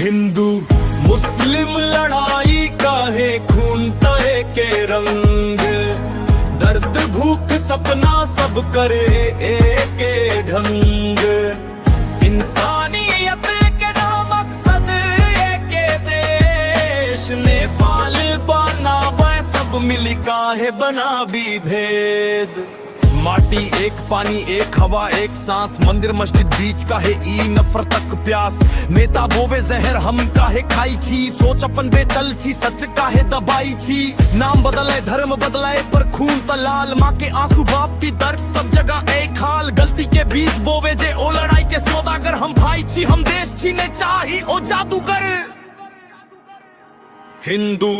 हिंदू मुस्लिम लड़ाई का है खून तय के रंग, दर्द भूख सपना सब करे एक ढंग। इंसानियत के नाम मकसद एक देश, नेपाल बना वह सब मिली काहे बना भी भेद। माटी एक, पानी एक, हवा एक, सांस, मंदिर मस्जिद बीच का है ई नफरत तक प्यास। नेता बोवे जहर हम काहे खाई छी, सोच अपन बेचल छी सच काहे दबाई छी। नाम बदलाए धर्म बदलाए पर खून तलाल, माँ के आंसू बाप की दर्द सब जगह एक हाल। गलती के बीच बोवे जे ओ लड़ाई के सौदागर, हम भाई छी हम देश छीने चाही ओ जादूगर। हिंदू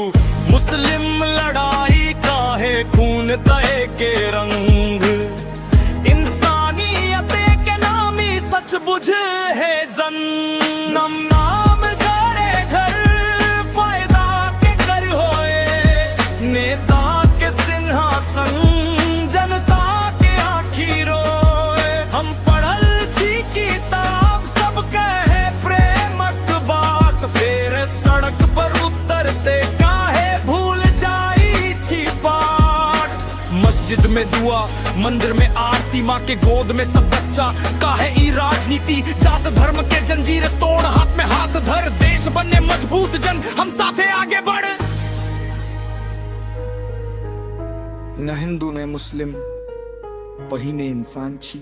मुस्लिम लड़ाई का है खून तय के रंग, इंसानियत के नाम ही सच बुझे है जन्म। नाम जारे घर फायदा के कर होए, नेता के सिंहासन जनता के आखिर रोए। हम पढ़ल छी किताब सब कहे प्रेमक बात, फिर सड़क पर उतरते काहे भूल जाई छी पाठ। मस्जिद में दुआ, मंदिर में आरती, माँ के गोद में सब बच्चा काहे ई राजनीति। जात धर्म के जंजीर तोड़, हाथ में हाथ धर, देश बने मजबूत जन हम साथे आगे बढ़। न हिंदू ने मुस्लिम पहिने इंसान छी,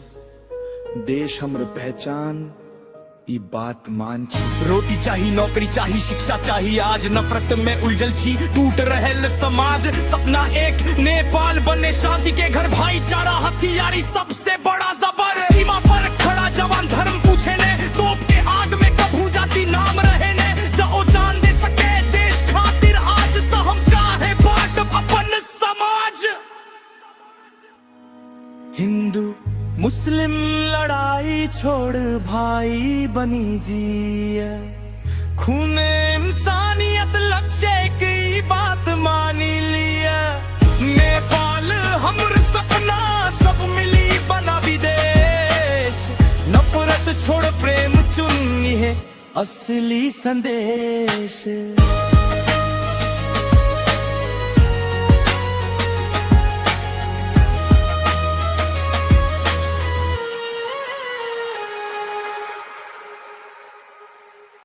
देश हमर पहचान ई बात मान छी। रोटी चाही, नौकरी चाही, शिक्षा चाही, आज नफरत में उलझल छी। टूट रहल समाज सपना एक, नेपाल बने शांति के घर, भाईचारा हथियारी सबसे बड़ा जबर। सीमा पर खड़ा जवान धर्म पूछे ने, तोप के आग में कभू जाति नाम रहे ने। जाओ जान दे सके देश खातिर आज, तो हम काहे बाट अपन समाज। हिंदू मुस्लिम लड़ाई छोड़ भाई बनी जिए, खून इंसानियत लक्ष्य की बात मानी लिया। नेपाल हमर सपना सब मिली बना विदेश, नफरत छोड़ प्रेम चुनी है असली संदेश।